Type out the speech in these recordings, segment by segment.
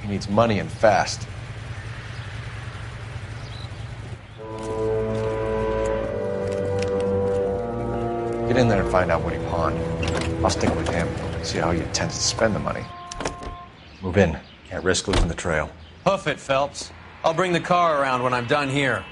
He needs money and fast. Get in there and find out what he pawned. I'll stick with him and see how he intends to spend the money. Move in. Can't risk losing the trail. Hoof it, Phelps. I'll bring the car around when I'm done here.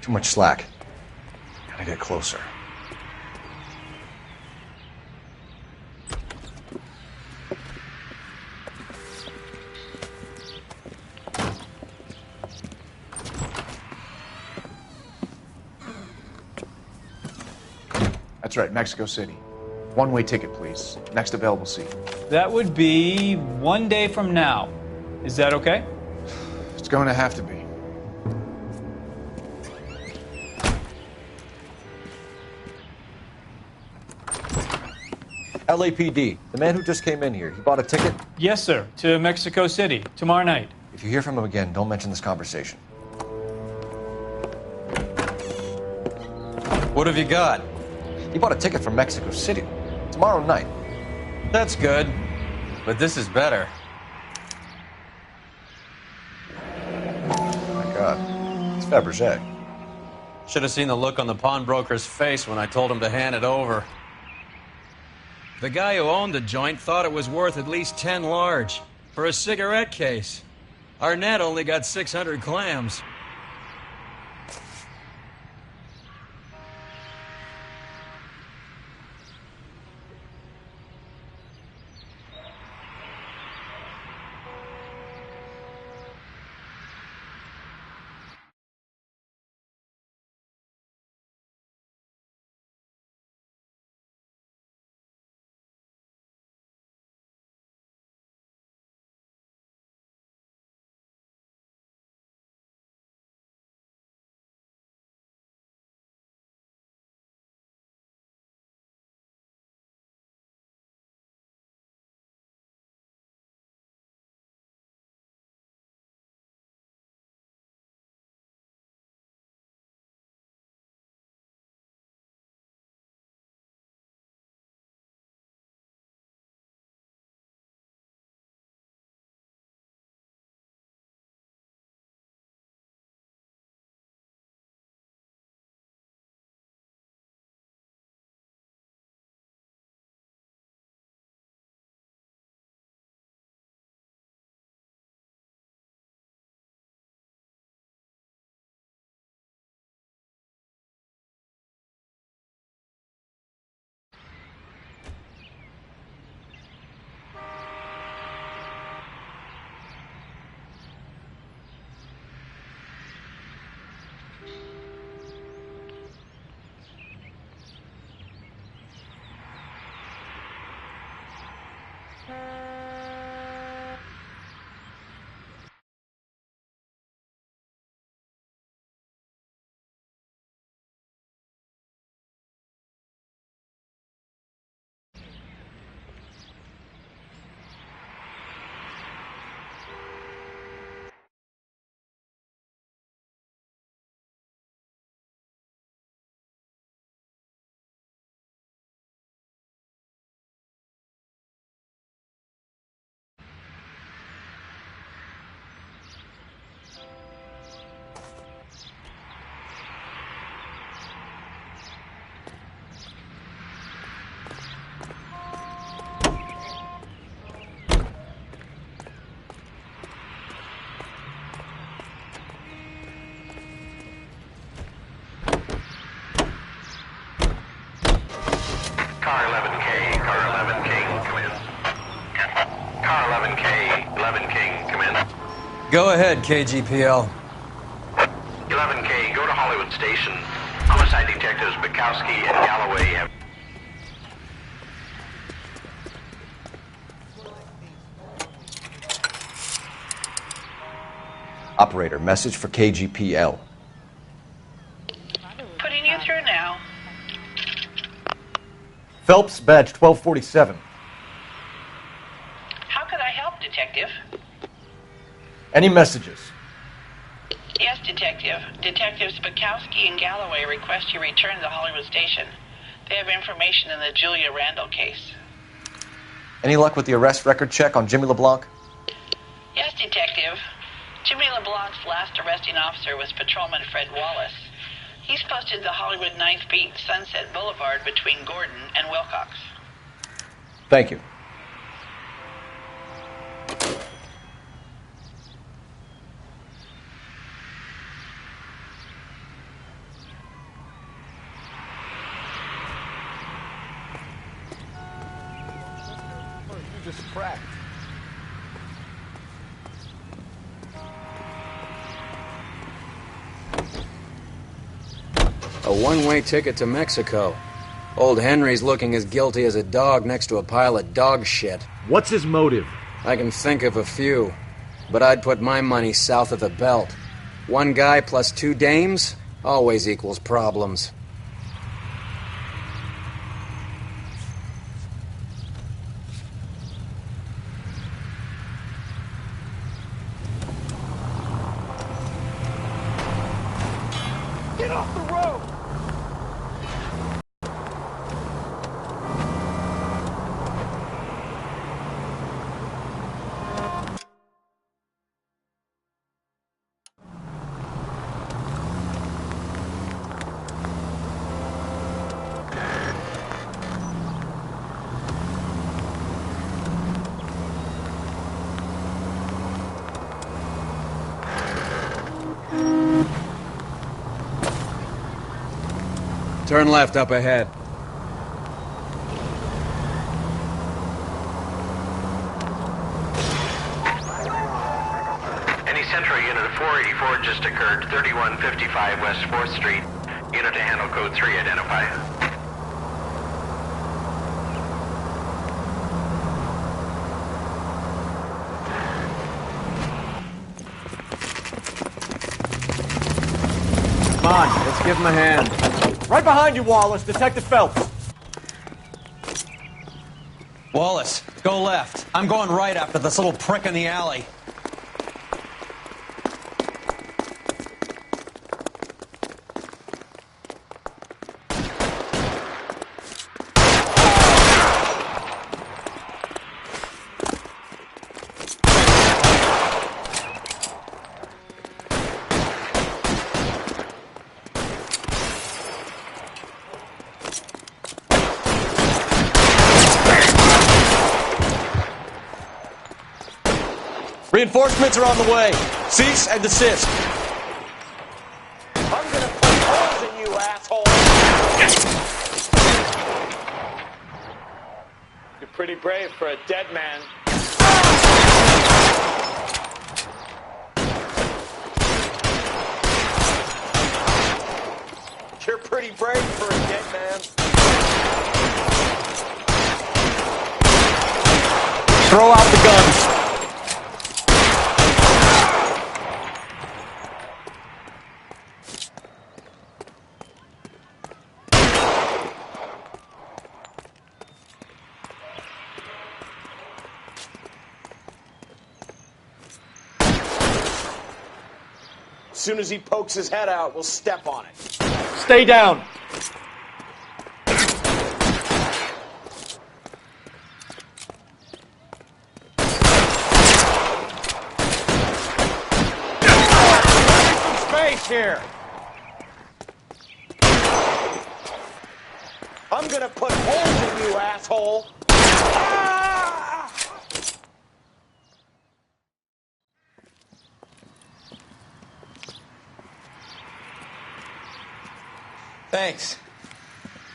Too much slack. Gotta get closer. That's right, Mexico City. One-way ticket, please. Next available seat. That would be 1 day from now. Is that okay? It's going to have to be. LAPD, the man who just came in here, he bought a ticket? Yes, sir. To Mexico City, tomorrow night. If you hear from him again, don't mention this conversation. What have you got? He bought a ticket from Mexico City. Tomorrow night. That's good. But this is better. Oh my God. It's Fabergé. Should have seen the look on the pawnbroker's face when I told him to hand it over. The guy who owned the joint thought it was worth at least 10 large for a cigarette case. Our net only got 600 clams. Car 11K, Car 11 King, come in. Car 11K, 11 King, come in. Go ahead, KGPL. 11K, go to Hollywood Station. Homicide detectives Bukowski and Galloway have... Operator, message for KGPL. Putting you through now. Phelps, badge 1247. How could I help, Detective? Any messages? Yes, Detective. Detectives Bukowski and Galloway request you return to Hollywood Station. They have information in the Julia Randall case. Any luck with the arrest record check on Jimmy LeBlanc? Yes, Detective. Jimmy LeBlanc's last arresting officer was Patrolman Fred Wallace. He's posted the Hollywood 9th Beat Sunset Boulevard between Gordon and Wilcox. Thank you. You just cracked. A one-way ticket to Mexico. Old Henry's looking as guilty as a dog next to a pile of dog shit. What's his motive? I can think of a few, but I'd put my money south of the belt. One guy plus two dames always equals problems. Get off the road! Turn left up ahead. Any Central unit of 484 just occurred, 3155 West 4th Street. Unit to handle code 3, identify. Come on, let's give him a hand. Right behind you, Wallace. Detective Phelps. Wallace, go left. I'm going right after this little prick in the alley. Reinforcements are on the way. Cease and desist. I'm gonna put holes in you, asshole! You're pretty brave for a dead man. You're pretty brave for a dead man. Throw out the guns. As soon as he pokes his head out, we'll step on it. Stay down. Space here! I'm gonna put holes in you, asshole! Ah! Thanks.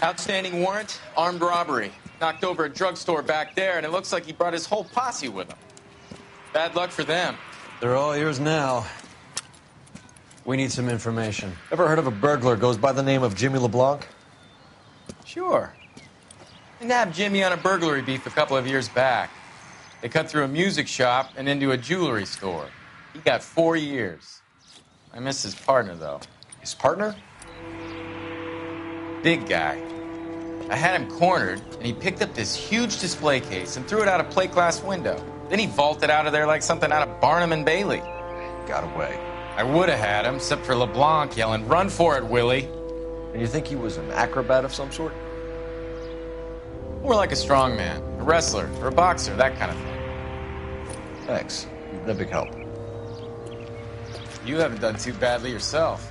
Outstanding warrant, armed robbery. Knocked over a drugstore back there, and it looks like he brought his whole posse with him. Bad luck for them. They're all yours now. We need some information. Ever heard of a burglar goes by the name of Jimmy LeBlanc? Sure. I nabbed Jimmy on a burglary beef a couple of years back. They cut through a music shop and into a jewelry store. He got 4 years. I miss his partner, though. His partner? Big guy. I had him cornered, and he picked up this huge display case and threw it out a plate glass window. Then he vaulted out of there like something out of Barnum and Bailey. Got away. I would have had him, except for LeBlanc yelling, "Run for it, Willie!" And you think he was an acrobat of some sort? More like a strongman, a wrestler, or a boxer, that kind of thing. Thanks. You've been a big help. You haven't done too badly yourself.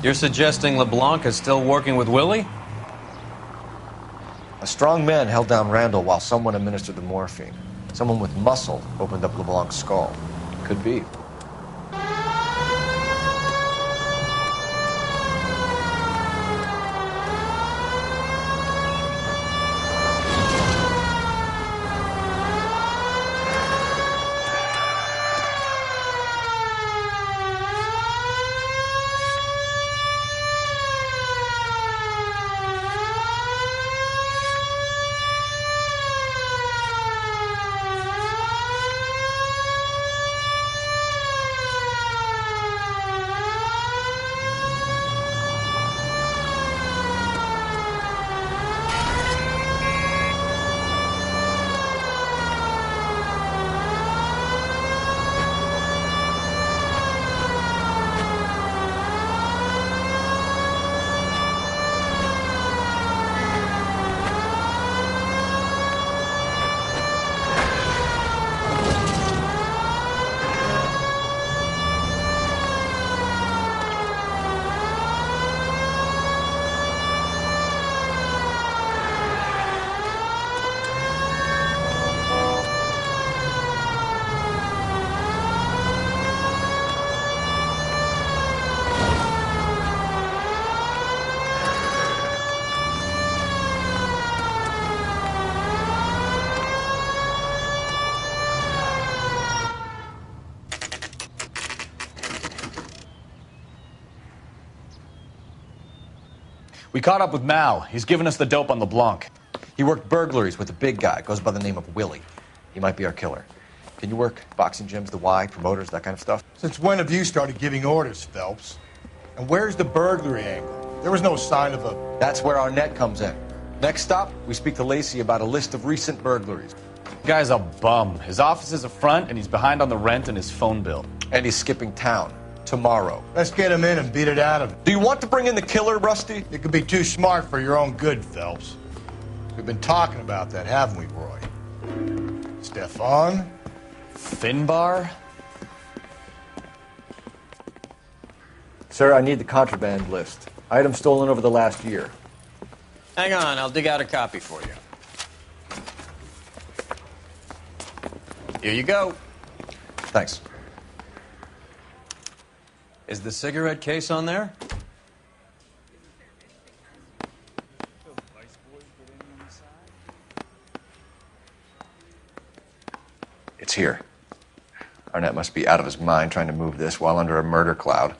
You're suggesting LeBlanc is still working with Willie? A strong man held down Randall while someone administered the morphine. Someone with muscle opened up LeBlanc's skull. Could be. We caught up with Mal. He's given us the dope on LeBlanc. He worked burglaries with a big guy, goes by the name of Willie. He might be our killer. Can you work boxing gyms, the Y, promoters, that kind of stuff? Since when have you started giving orders, Phelps? And where's the burglary angle? There was no sign of a... That's where our net comes in. Next stop, we speak to Lacey about a list of recent burglaries. The guy's a bum. His office is a front, and he's behind on the rent and his phone bill. And he's skipping town. Tomorrow. Let's get him in and beat it out of him. Do you want to bring in the killer, Rusty? You could be too smart for your own good, Phelps. We've been talking about that, haven't we, Roy? Stefan? Finbar? Sir, I need the contraband list. Items stolen over the last year. Hang on, I'll dig out a copy for you. Here you go. Thanks. Is the cigarette case on there? It's here. Arnett must be out of his mind trying to move this while under a murder cloud.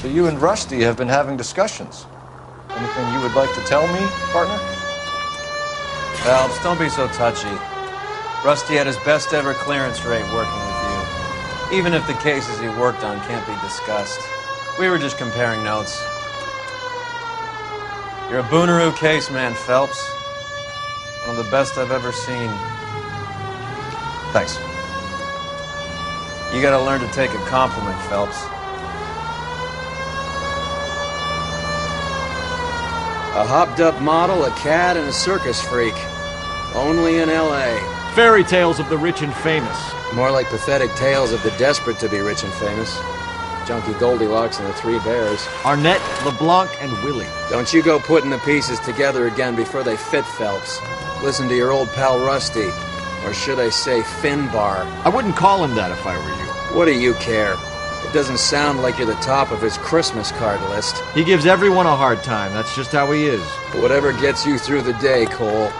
So you and Rusty have been having discussions. Anything you would like to tell me, partner? Phelps, don't be so touchy. Rusty had his best ever clearance rate working with you. Even if the cases he worked on can't be discussed. We were just comparing notes. You're a Booneroo case man, Phelps. One of the best I've ever seen. Thanks. You gotta learn to take a compliment, Phelps. A hopped-up model, a cad, and a circus freak. Only in L.A. Fairy tales of the rich and famous. More like pathetic tales of the desperate to be rich and famous. Junkie Goldilocks and the Three Bears. Arnett, LeBlanc, and Willie. Don't you go putting the pieces together again before they fit, Phelps. Listen to your old pal Rusty. Or should I say Finbar. I wouldn't call him that if I were you. What do you care? It doesn't sound like you're the top of his Christmas card list. He gives everyone a hard time. That's just how he is. Whatever gets you through the day, Cole.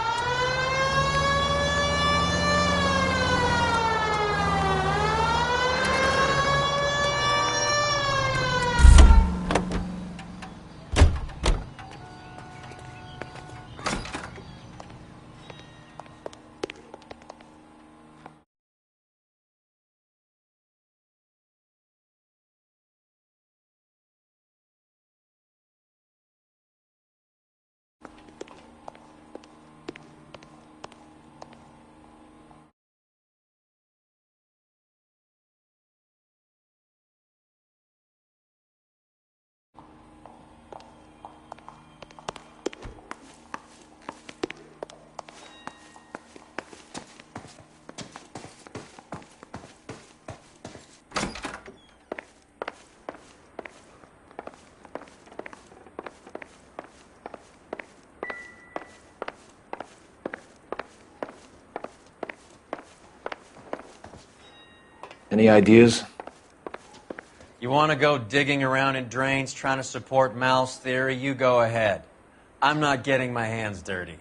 Any ideas? You want to go digging around in drains trying to support Mal's theory? You go ahead. I'm not getting my hands dirty.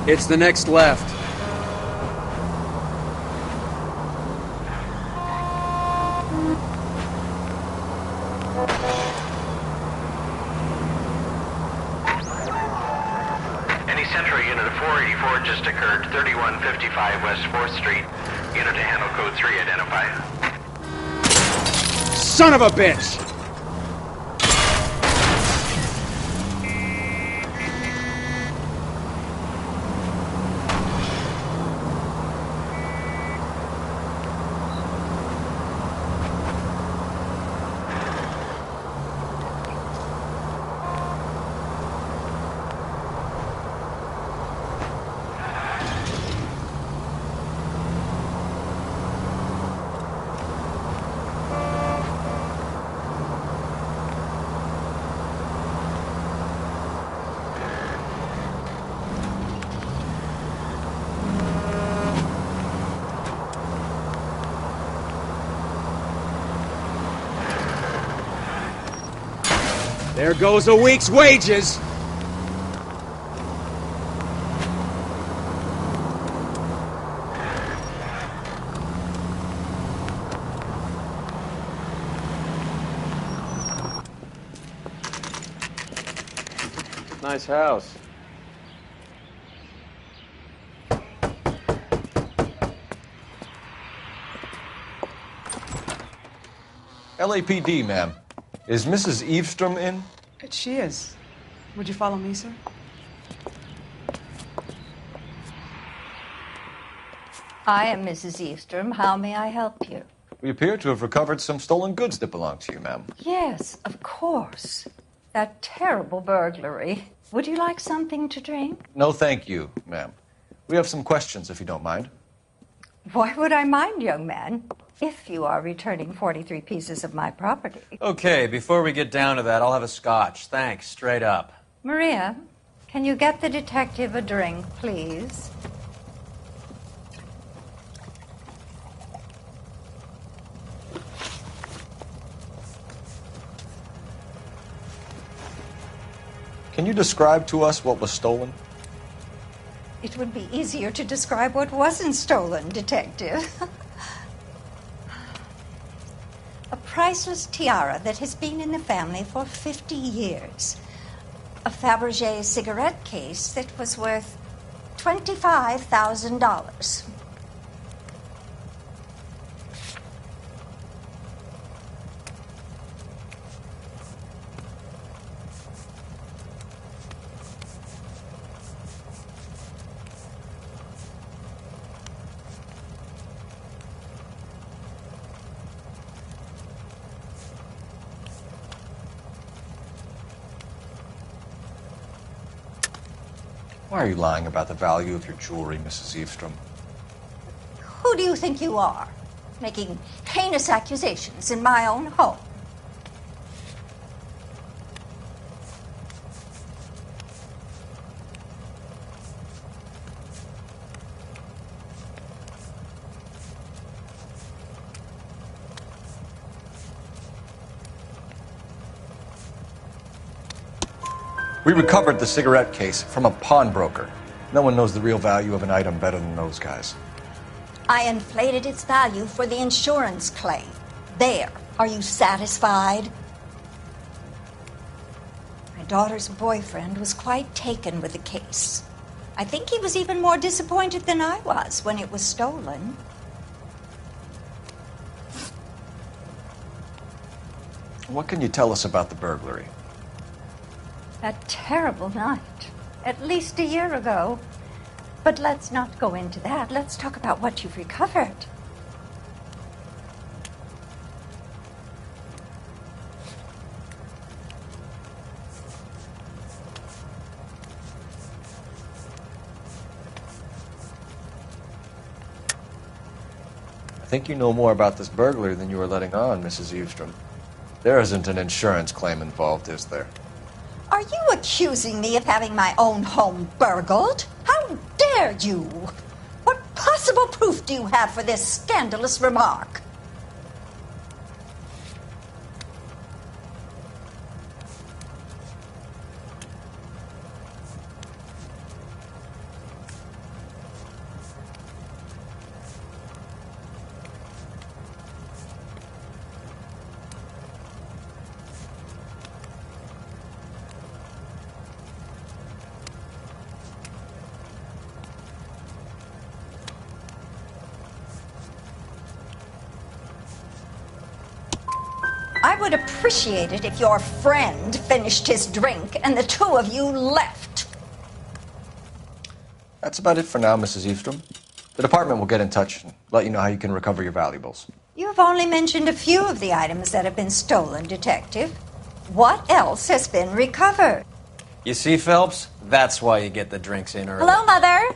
It's the next left. Any Central unit of 484 just occurred, 3155 West 4th Street. Unit to handle code 3 identify. Son of a bitch! There goes a week's wages! Nice house. LAPD, ma'am. Is Mrs. Eavestrom in? She is. Would you follow me, sir? I am Mrs. Eavestrom. How may I help you? We appear to have recovered some stolen goods that belong to you, ma'am. Yes, of course. That terrible burglary. Would you like something to drink? No, thank you, ma'am. We have some questions, if you don't mind. Why would I mind, young man, if you are returning 43 pieces of my property? Okay, before we get down to that, I'll have a scotch. Thanks, straight up. Maria, can you get the detective a drink, please? Can you describe to us what was stolen? It would be easier to describe what wasn't stolen, Detective. A priceless tiara that has been in the family for 50 years. A Fabergé cigarette case that was worth $25,000. Why are you lying about the value of your jewelry, Mrs. Eavestrom? Who do you think you are, making heinous accusations in my own home? We recovered the cigarette case from a pawnbroker. No one knows the real value of an item better than those guys. I inflated its value for the insurance claim. There. Are you satisfied? My daughter's boyfriend was quite taken with the case. I think he was even more disappointed than I was when it was stolen. What can you tell us about the burglary? That terrible night. At least a year ago. But let's not go into that. Let's talk about what you've recovered. I think you know more about this burglary than you were letting on, Mrs. Eavestrom. There isn't an insurance claim involved, is there? Are you accusing me of having my own home burgled? How dare you? What possible proof do you have for this scandalous remark? would appreciate it if your friend finished his drink and the two of you left. That's about it for now, Mrs. Eastrom. The department will get in touch and let you know how you can recover your valuables. You've only mentioned a few of the items that have been stolen, Detective. What else has been recovered? You see, Phelps? That's why you get the drinks in early. Hello, Mother.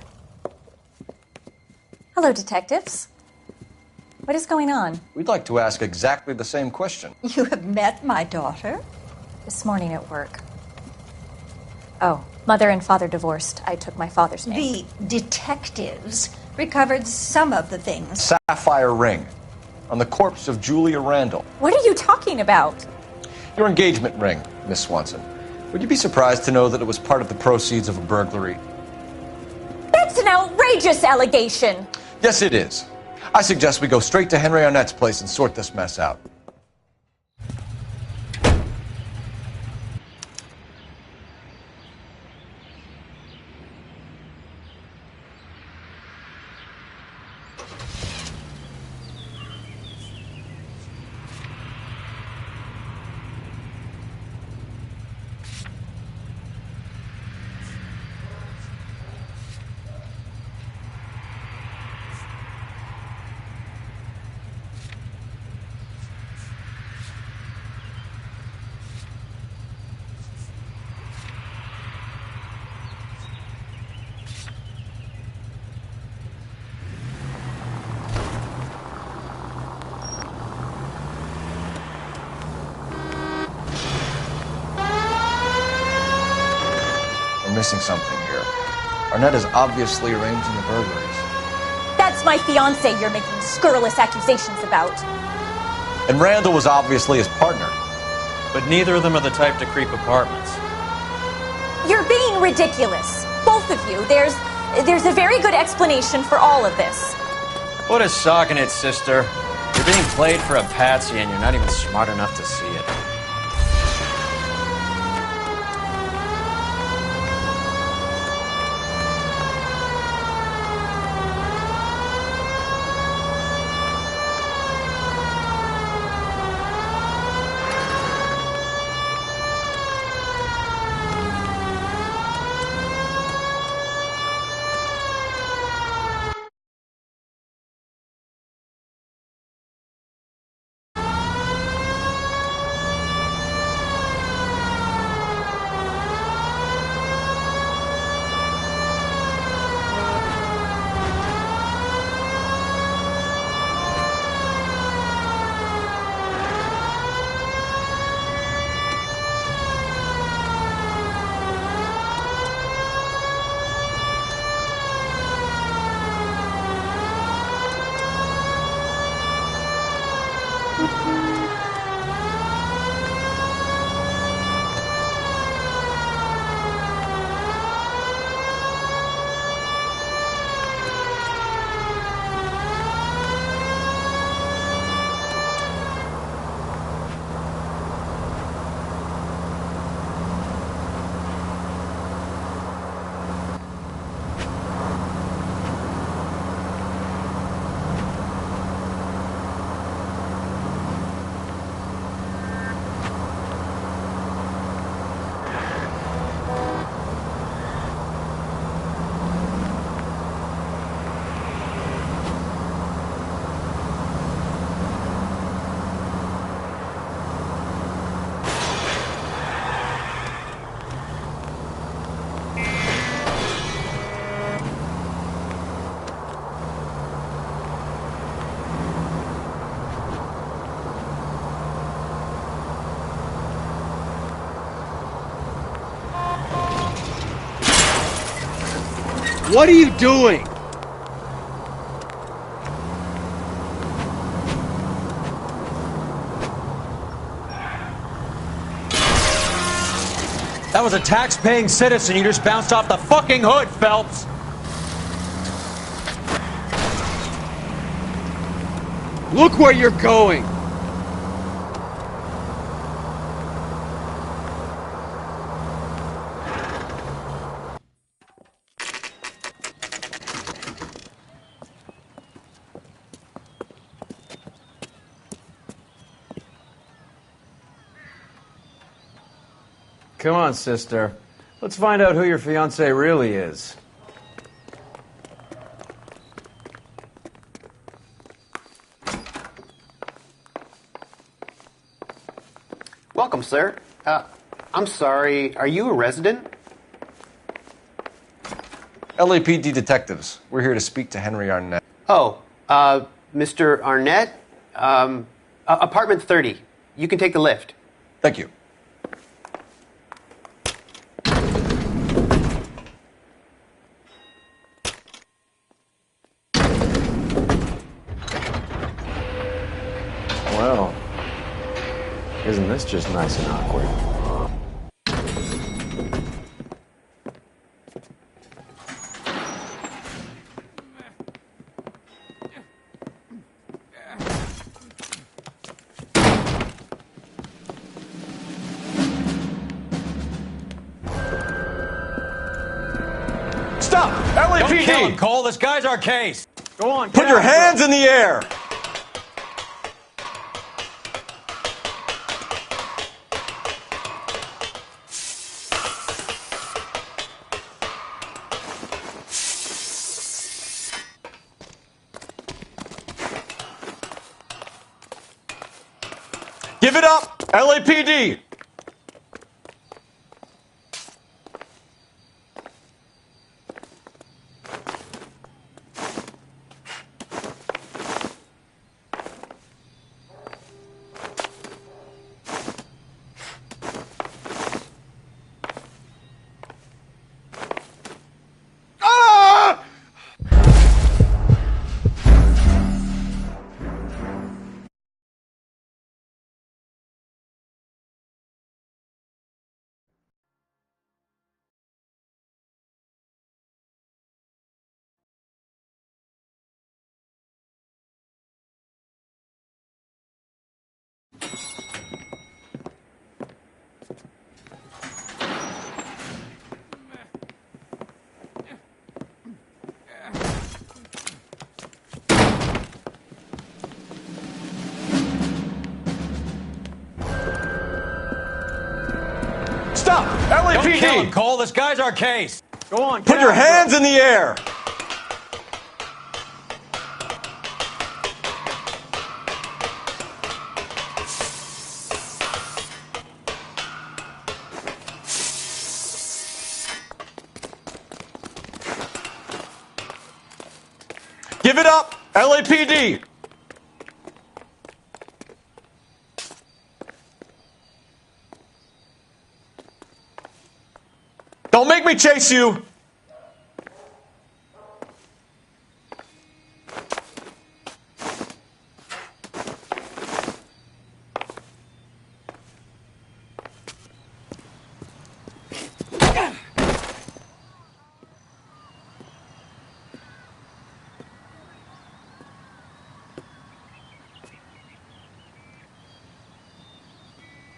Hello, detectives. What is going on? We'd like to ask exactly the same question. You have met my daughter? This morning at work. Oh, mother and father divorced. I took my father's name. The detectives recovered some of the things. Sapphire ring on the corpse of Julia Randall. What are you talking about? Your engagement ring, Miss Swanson. Would you be surprised to know that it was part of the proceeds of a burglary? That's an outrageous allegation. Yes, it is. I suggest we go straight to Henry Arnett's place and sort this mess out. We're missing something here. Arnett is obviously arranging the burglaries. That's my fiancé you're making scurrilous accusations about. And Randall was obviously his partner. But neither of them are the type to creep apartments. You're being ridiculous. Both of you. There's a very good explanation for all of this. Put a sock in it, sister. You're being played for a patsy and you're not even smart enough to see it. What are you doing? That was a tax-paying citizen. You just bounced off the fucking hood, Phelps. Look where you're going. Come on, sister. Let's find out who your fiancé really is. Welcome, sir. I'm sorry, are you a resident? LAPD detectives. We're here to speak to Henry Arnett. Oh, Mr. Arnett? Apartment 30. You can take the lift. Thank you. Well, isn't this just nice and awkward? Stop! LAPD! Don't kill him, Cole. This guy's our case. Go on, Put your hands in the air! Give it up! LAPD! Stop! LAPD! Don't kill him, Cole. This guy's our case. Go on, Put your hands in the air! Give it up! LAPD! Don't make me chase you!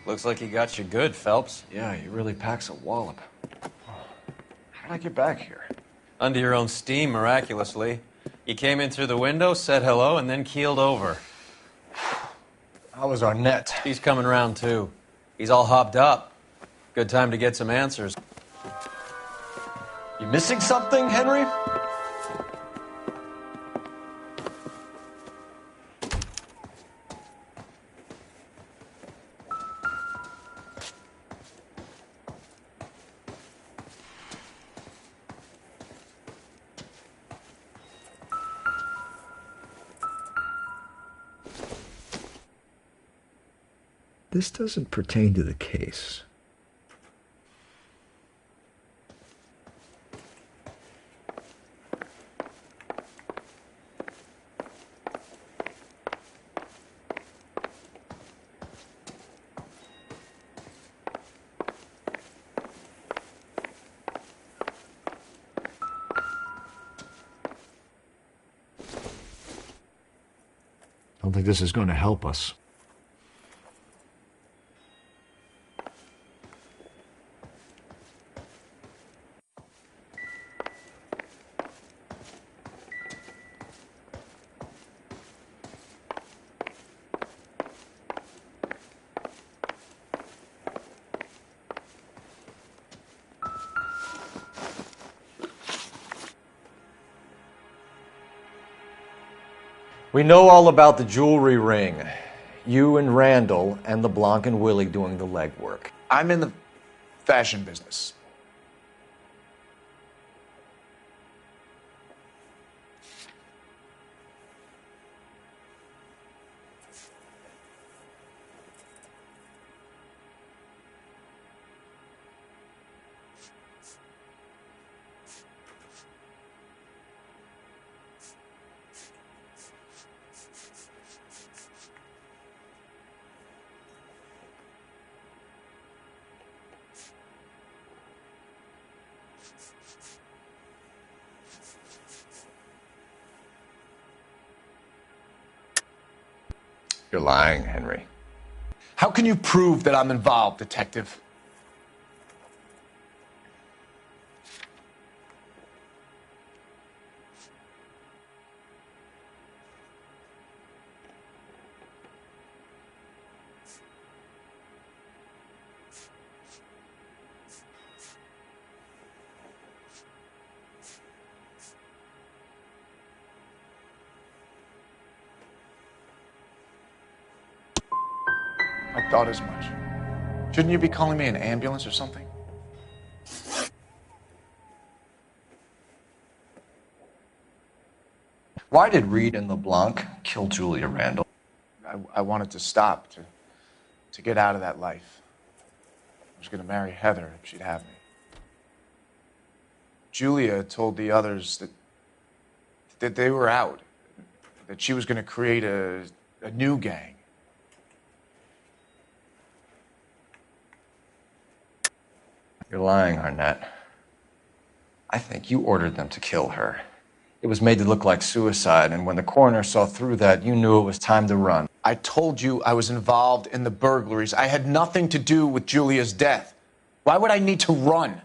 Looks like he got you good, Phelps. Yeah, he really packs a wallop. How did I get back here? Under your own steam, miraculously. You came in through the window, said hello, and then keeled over. How was Arnett? He's coming round, too. He's all hopped up. Good time to get some answers. You missing something, Henry? This doesn't pertain to the case. I don't think this is going to help us. We know all about the jewelry ring. You and Randall and LeBlanc and Willie doing the legwork. I'm in the fashion business. You're lying, Henry. How can you prove that I'm involved, Detective? I thought as much. Shouldn't you be calling me an ambulance or something? Why did Reed and LeBlanc kill Julia Randall? I wanted to stop, to get out of that life. I was going to marry Heather if she'd have me. Julia told the others that they were out, that she was going to create a new gang. You're lying, Arnett. I think you ordered them to kill her. It was made to look like suicide, and when the coroner saw through that, you knew it was time to run. I told you I was involved in the burglaries. I had nothing to do with Julia's death. Why would I need to run?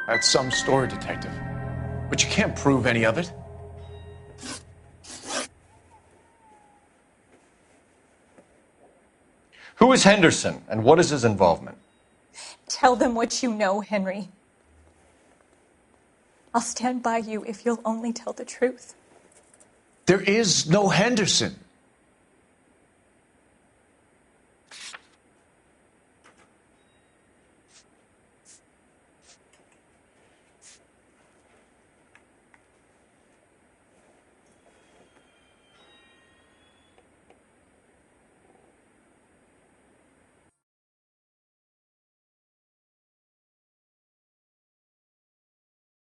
That's some story, Detective. But you can't prove any of it. Who is Henderson, and what is his involvement? Tell them what you know, Henry. I'll stand by you if you'll only tell the truth. There is no Henderson.